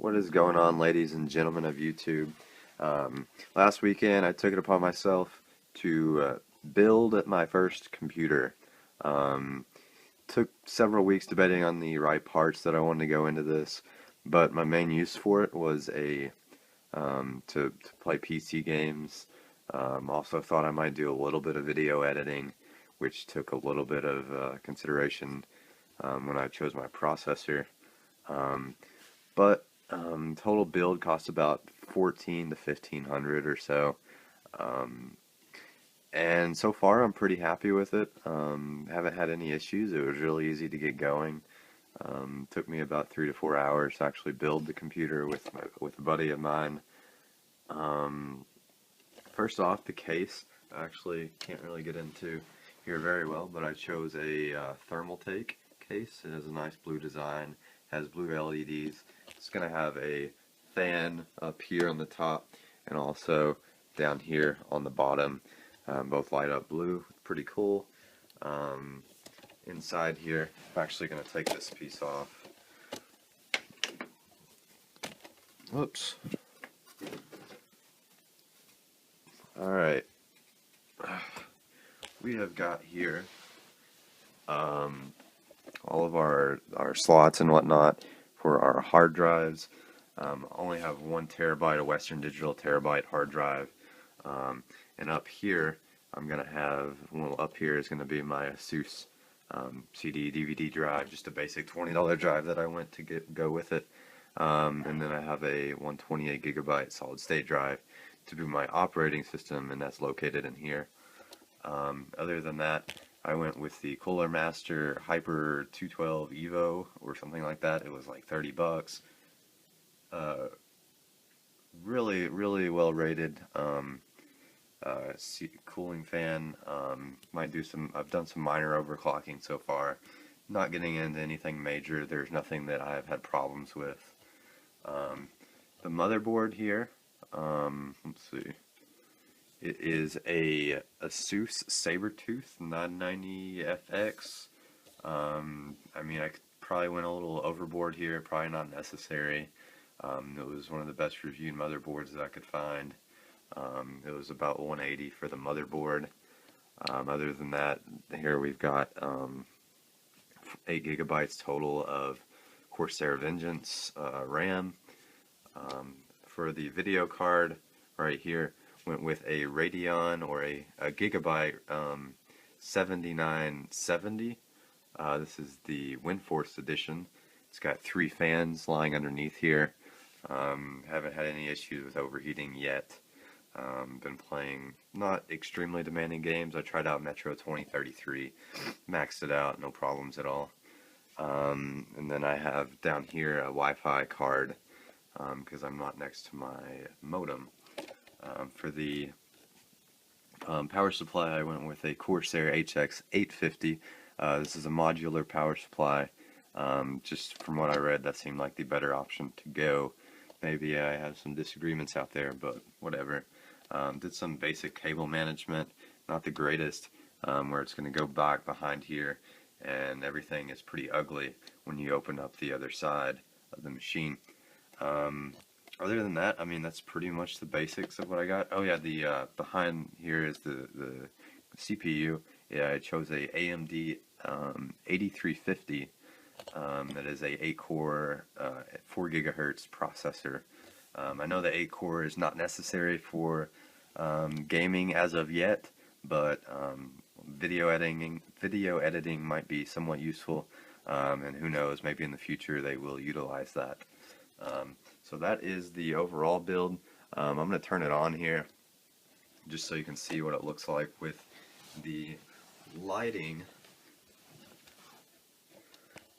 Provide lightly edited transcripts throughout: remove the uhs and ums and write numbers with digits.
What is going on, ladies and gentlemen of YouTube? Last weekend, I took it upon myself to build my first computer. Um, Took several weeks debating on the right parts that I wanted to go into this, but my main use for it was to play PC games. Also thought I might do a little bit of video editing, which took a little bit of consideration when I chose my processor. Um, but total build cost about 14 to 1500 or so. Um, and so far I'm pretty happy with it. Haven't had any issues. It was really easy to get going. Took me about 3 to 4 hours to actually build the computer with a buddy of mine. Um, First off, the case. I actually can't really get into here very well, but I chose a Thermaltake case. It has a nice blue design, has blue LEDs. It's going to have a fan up here on the top and also down here on the bottom. Both light up blue. Pretty cool. Um, Inside here, I'm actually going to take this piece off. Whoops. Alright. We have got here all of our slots and whatnot for our hard drives. I only have 1 TB of Western Digital terabyte hard drive. And up here, I'm going to have, well, up here is going to be my ASUS CD, DVD drive, just a basic $20 drive that I went to go with it. And then I have a 128 GB solid state drive to be my operating system, and that's located in here. Other than that, I went with the Cooler Master Hyper 212 Evo or something like that. It was like 30 bucks. Really, really well rated. Cooling fan. Might do some. I've done some minor overclocking so far. Not getting into anything major. There's nothing that I have had problems with. The motherboard here. Let's see. It is a ASUS Sabertooth 990FX. I mean, I probably went a little overboard here. Probably not necessary. It was one of the best reviewed motherboards that I could find. It was about 180 for the motherboard. Other than that, here we've got 8 GB total of Corsair Vengeance RAM. For the video card, right here, went with a Radeon or a Gigabyte 7970. This is the WindForce edition. It's got 3 fans lying underneath here. Haven't had any issues with overheating yet. Been playing not extremely demanding games. I tried out Metro 2033, maxed it out, no problems at all. And then I have down here a Wi-Fi card because I'm not next to my modem. For the power supply, I went with a Corsair HX850. This is a modular power supply. Just from what I read, that seemed like the better option to go. Maybe I have some disagreements out there, but whatever. Did some basic cable management, not the greatest, where it's going to go back behind here, and everything is pretty ugly when you open up the other side of the machine. Other than that, I mean, that's pretty much the basics of what I got. Oh yeah, the behind here is the CPU. Yeah, I chose a AMD 8350. That is a 8-core, 4 GHz processor. I know the 8-core is not necessary for gaming as of yet, but video editing might be somewhat useful, and who knows, maybe in the future they will utilize that. So that is the overall build. I'm going to turn it on here just so you can see what it looks like with the lighting.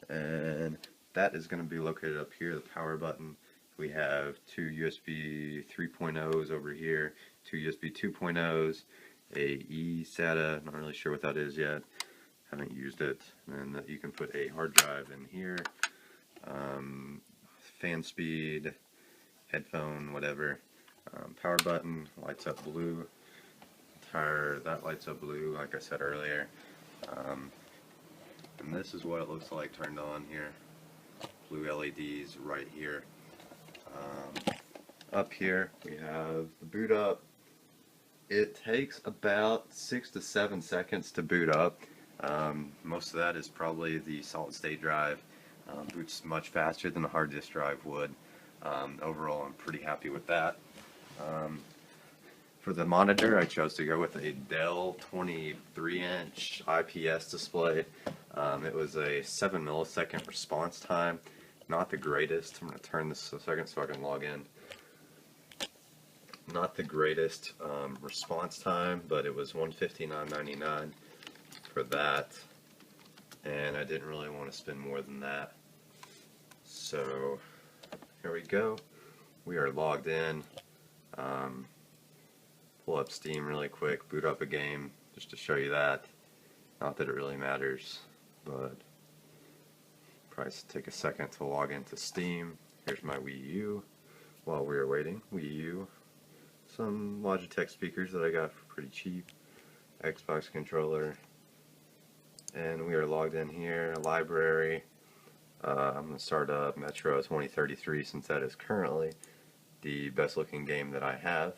And that is going to be located up here, the power button. We have 2 USB 3.0s over here, 2 USB 2.0s, a eSATA, not really sure what that is yet, haven't used it, and you can put a hard drive in here, fan speed, headphone, whatever, power button, lights up blue, that lights up blue like I said earlier, and this is what it looks like turned on here. Blue LEDs right here. Up here we have the boot up. It takes about 6 to 7 seconds to boot up. Most of that is probably the solid state drive. Boots much faster than a hard disk drive would. Overall, I'm pretty happy with that. For the monitor, I chose to go with a Dell 23-inch IPS display. It was a 7 millisecond response time. Not the greatest. I'm going to turn this a second so I can log in. Not the greatest response time, but it was $159.99 for that. And I didn't really want to spend more than that. So here we go. We are logged in. Pull up Steam really quick, boot up a game just to show you that. Not that it really matters, but probably take a second to log into Steam. Here's my Wii U. While we were waiting, Wii U, some Logitech speakers that I got for pretty cheap, Xbox controller, and we are logged in here. Library. I'm going to start up Metro 2033 since that is currently the best looking game that I have.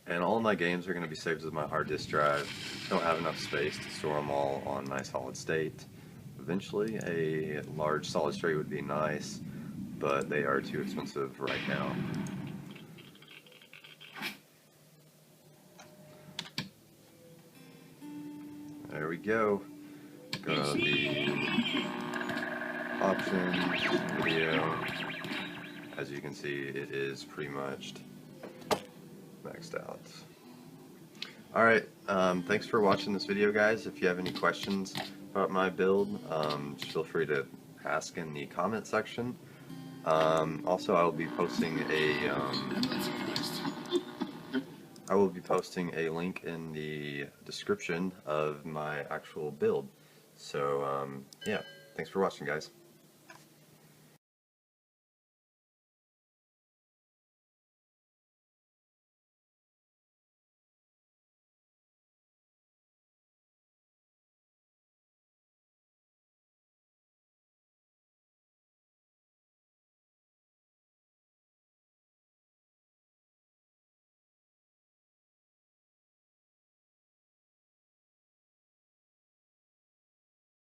And all my games are going to be saved as my hard disk drive. Don't have enough space to store them all on my solid state. Eventually, a large solid state would be nice, but they are too expensive right now. There we go. Go to the options, video. As you can see, it is pretty much maxed out. Alright, thanks for watching this video, guys. If you have any questions about my build, just feel free to ask in the comment section. Also, I will be posting a link in the description of my actual build. So, yeah, thanks for watching, guys.